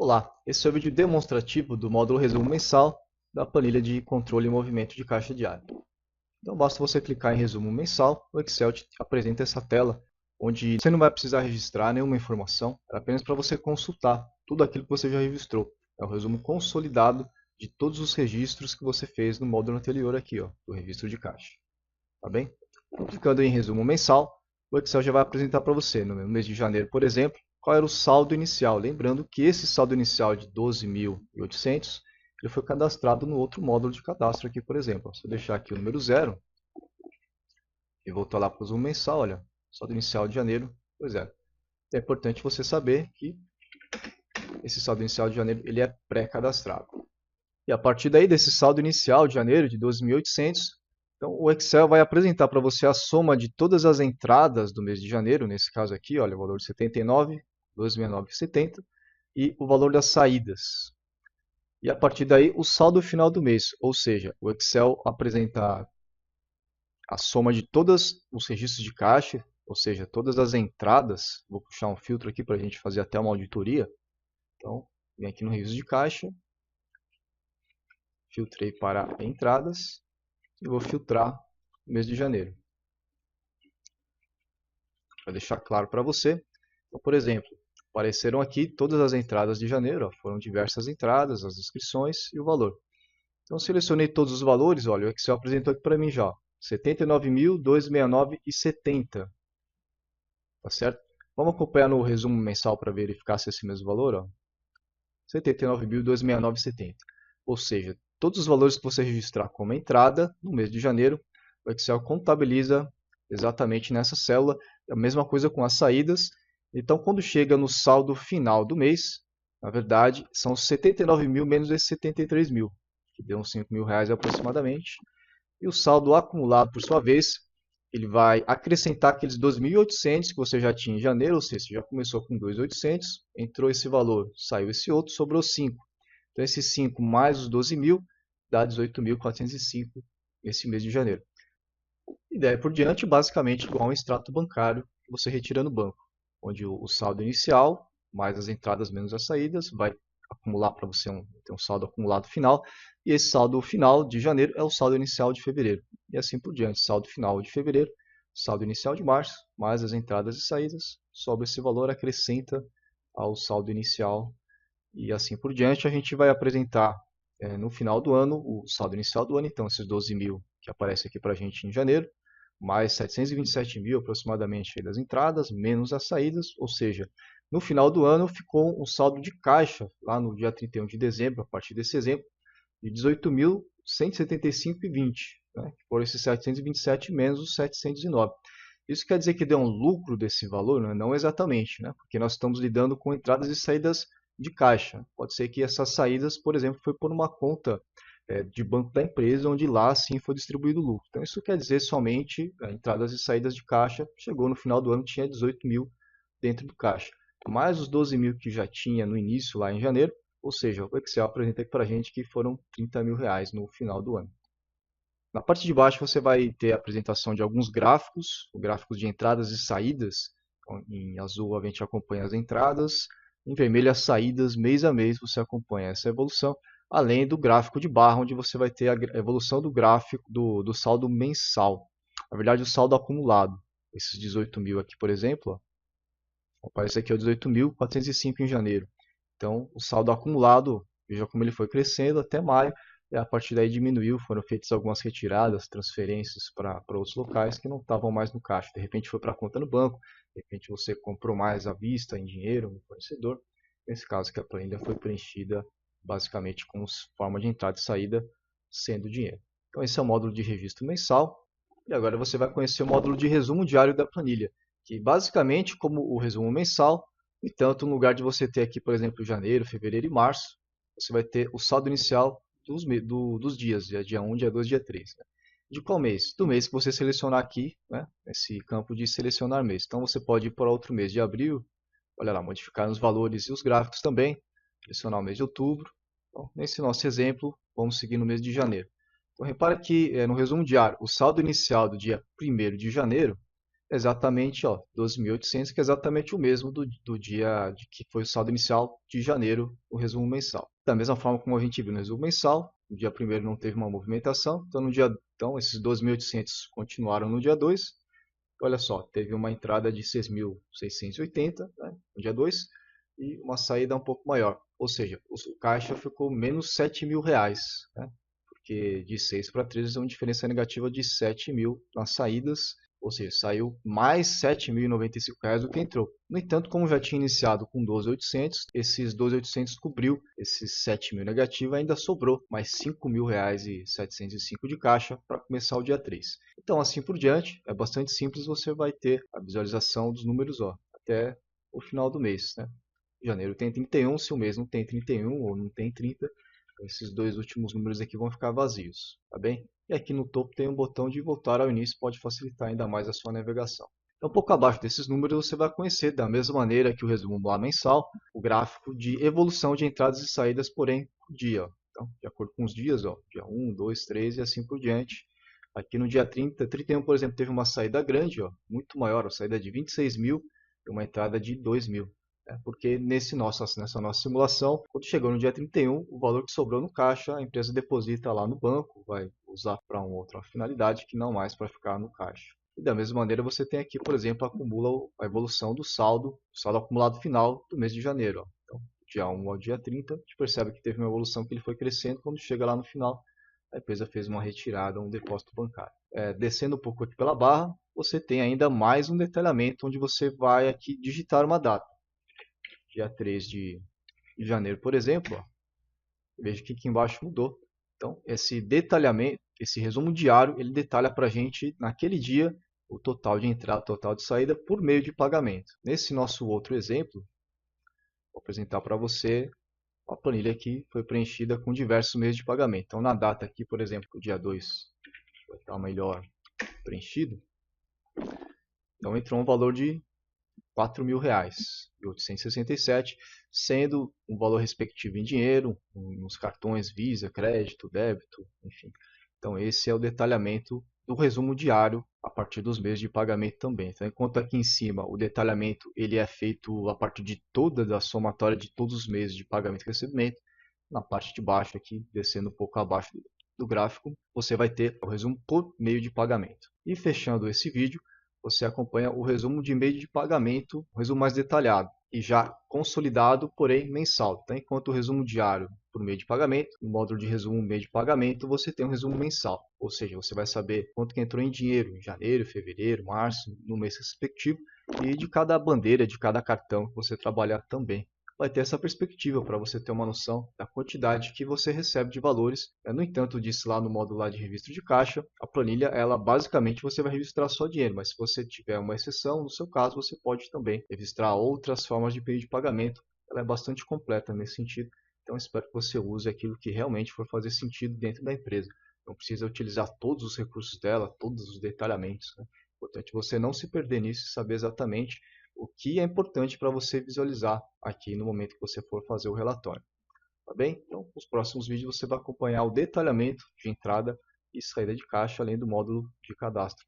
Olá, esse é o vídeo demonstrativo do módulo resumo mensal da planilha de controle e movimento de caixa diária. Então basta você clicar em resumo mensal, o Excel te apresenta essa tela, onde você não vai precisar registrar nenhuma informação, é apenas para você consultar tudo aquilo que você já registrou. É o resumo consolidado de todos os registros que você fez no módulo anterior aqui, ó, do registro de caixa. Tá bem? Então, clicando em resumo mensal, o Excel já vai apresentar para você, no mês de janeiro, por exemplo, qual era o saldo inicial. Lembrando que esse saldo inicial de 12.800 ele foi cadastrado no outro módulo de cadastro aqui, por exemplo. Se eu deixar aqui o número 0 e voltar lá para o resumo mensal, olha, saldo inicial de janeiro, pois é. É importante você saber que esse saldo inicial de janeiro ele é pré-cadastrado. E a partir daí desse saldo inicial de janeiro de 12.800, então o Excel vai apresentar para você a soma de todas as entradas do mês de janeiro, nesse caso aqui, olha, o valor de 79, 269,70 e o valor das saídas. E a partir daí o saldo final do mês, ou seja, o Excel apresenta a soma de todos os registros de caixa, ou seja, todas as entradas. Vou puxar um filtro aqui para a gente fazer até uma auditoria. Então, vem aqui no registro de caixa, filtrei para entradas e vou filtrar o mês de janeiro. Para deixar claro para você. Então, por exemplo, apareceram aqui todas as entradas de janeiro, ó, foram diversas entradas, as inscrições e o valor. Então, selecionei todos os valores, olha, o Excel apresentou aqui para mim já, 79.269,70. Tá certo? Vamos acompanhar no resumo mensal para verificar se é esse mesmo valor, ó. 79.269,70. Ou seja, todos os valores que você registrar como entrada no mês de janeiro, o Excel contabiliza exatamente nessa célula. A mesma coisa com as saídas. Então, quando chega no saldo final do mês, na verdade, são 79.000 menos esses 73.000, que deu uns R$ 5.000 aproximadamente. E o saldo acumulado, por sua vez, ele vai acrescentar aqueles 2.800 que você já tinha em janeiro, ou seja, você já começou com 2.800, entrou esse valor, saiu esse outro, sobrou 5. Então, esses 5 mais os 12.000 dá 18.405 esse mês de janeiro. E daí por diante, basicamente igual um extrato bancário que você retira no banco, onde o saldo inicial, mais as entradas menos as saídas, vai acumular para você ter um saldo acumulado final, e esse saldo final de janeiro é o saldo inicial de fevereiro. E assim por diante, saldo final de fevereiro, saldo inicial de março, mais as entradas e saídas, sobra esse valor, acrescenta ao saldo inicial, e assim por diante. A gente vai apresentar no final do ano o saldo inicial do ano, então esses 12.000 que aparece aqui para a gente em janeiro, mais 727.000 aproximadamente das entradas, menos as saídas, ou seja, no final do ano ficou um saldo de caixa, lá no dia 31 de dezembro, a partir desse exemplo, de 18.175,20, né, que foram esses 727 menos os 709. Isso quer dizer que deu um lucro desse valor? Né? Não exatamente, né? Porque nós estamos lidando com entradas e saídas de caixa. Pode ser que essas saídas, por exemplo, foi por uma conta de banco da empresa, onde lá sim foi distribuído o lucro. Então isso quer dizer somente entradas e saídas de caixa, chegou no final do ano, tinha 18.000 dentro do caixa. Mais os 12.000 que já tinha no início, lá em janeiro, ou seja, o Excel apresenta aqui para a gente que foram R$ 30.000 no final do ano. Na parte de baixo você vai ter a apresentação de alguns gráficos de entradas e saídas. Em azul a gente acompanha as entradas, em vermelho as saídas, mês a mês você acompanha essa evolução, além do gráfico de barra, onde você vai ter a evolução do gráfico do saldo mensal. Na verdade, o saldo acumulado. Esses 18.000 aqui, por exemplo, ó, aparece aqui o 18.405 em janeiro. Então, o saldo acumulado, veja como ele foi crescendo até maio, e a partir daí diminuiu, foram feitas algumas retiradas, transferências para outros locais que não estavam mais no caixa. De repente foi para a conta no banco, de repente você comprou mais à vista, em dinheiro, no fornecedor. Nesse caso que a planilha foi preenchida basicamente com forma de entrada e saída sendo dinheiro. Então esse é o módulo de registro mensal. E agora você vai conhecer o módulo de resumo diário da planilha, que basicamente, como o resumo mensal, e tanto no lugar de você ter aqui, por exemplo, janeiro, fevereiro e março, você vai ter o saldo inicial dos dias, dia 1, dia 2, dia 3. Né? De qual mês? Do mês que você selecionar aqui, né? Nesse campo de selecionar mês. Então você pode ir para outro mês de abril, olha lá, modificar os valores e os gráficos também, selecionar o mês de outubro. Então, nesse nosso exemplo, vamos seguir no mês de janeiro. Então repara que no resumo diário, o saldo inicial do dia 1º de janeiro exatamente, ó, 12.800, que é exatamente o mesmo do dia de que foi o saldo inicial de janeiro, o resumo mensal. Da mesma forma como a gente viu no resumo mensal, no dia 1º não teve uma movimentação, então esses 12.800 continuaram no dia 2. Olha só, teve uma entrada de 6.680, né, no dia 2 e uma saída um pouco maior. Ou seja, o caixa ficou menos 7 mil reais, né, porque de 6 para 13 é uma diferença negativa de 7 mil nas saídas, ou seja, saiu mais 7.095 reais do que entrou. No entanto, como já tinha iniciado com 12.800, esses 12.800 cobriu esses 7 mil negativo, ainda sobrou mais 5 mil reais e 705 de caixa para começar o dia 3. Então, assim por diante, é bastante simples, você vai ter a visualização dos números ó, até o final do mês. Né? Janeiro tem 31, se o mês não tem 31 ou não tem 30, esses dois últimos números aqui vão ficar vazios, tá bem? E aqui no topo tem um botão de voltar ao início, pode facilitar ainda mais a sua navegação. Então, um pouco abaixo desses números você vai conhecer, da mesma maneira que o resumo lá mensal, o gráfico de evolução de entradas e saídas, porém, por dia. Ó. Então, de acordo com os dias, ó, dia 1, 2, 3 e assim por diante. Aqui no dia 30, 31, por exemplo, teve uma saída grande, ó, muito maior, a saída de 26 mil e uma entrada de 2 mil. Porque nessa nossa simulação, quando chegou no dia 31, o valor que sobrou no caixa, a empresa deposita lá no banco, vai usar para uma outra finalidade que não mais para ficar no caixa. E da mesma maneira você tem aqui, por exemplo, acumula a evolução do saldo acumulado final do mês de janeiro. Ó. Então, dia 1 ao dia 30, a gente percebe que teve uma evolução que ele foi crescendo, quando chega lá no final, a empresa fez uma retirada, um depósito bancário. Descendo um pouco aqui pela barra, você tem ainda mais um detalhamento, onde você vai aqui digitar uma data. Dia 3 de janeiro, por exemplo, ó, veja que aqui embaixo mudou. Então, esse detalhamento, esse resumo diário, ele detalha para a gente, naquele dia, o total de entrada, total de saída, por meio de pagamento. Nesse nosso outro exemplo, vou apresentar para você a planilha que foi preenchida com diversos meios de pagamento. Então, na data aqui, por exemplo, o dia 2 vai estar melhor preenchido. Então, entrou um valor de R$ 4.867, sendo um valor respectivo em dinheiro, nos cartões Visa, crédito, débito, enfim. Então esse é o detalhamento do resumo diário a partir dos meses de pagamento também. Então, enquanto aqui em cima o detalhamento ele é feito a partir de toda a somatória de todos os meses de pagamento e recebimento, na parte de baixo aqui, descendo um pouco abaixo do gráfico, você vai ter o resumo por meio de pagamento. E fechando esse vídeo, você acompanha o resumo de meio de pagamento, o resumo mais detalhado e já consolidado, porém mensal. Então, enquanto o resumo diário por meio de pagamento, no módulo de resumo meio de pagamento, você tem um resumo mensal. Ou seja, você vai saber quanto que entrou em dinheiro em janeiro, fevereiro, março, no mês respectivo, e de cada bandeira, de cada cartão que você trabalhar também. Vai ter essa perspectiva para você ter uma noção da quantidade que você recebe de valores. No entanto, disse lá no módulo lá de registro de caixa, a planilha, ela basicamente você vai registrar só dinheiro, mas se você tiver uma exceção, no seu caso, você pode também registrar outras formas de meio de pagamento. Ela é bastante completa nesse sentido. Então, espero que você use aquilo que realmente for fazer sentido dentro da empresa. Não precisa utilizar todos os recursos dela, todos os detalhamentos. Né? Importante você não se perder nisso e saber exatamente o que é importante para você visualizar aqui no momento que você for fazer o relatório. Tá bem? Então, nos próximos vídeos você vai acompanhar o detalhamento de entrada e saída de caixa, além do módulo de cadastro.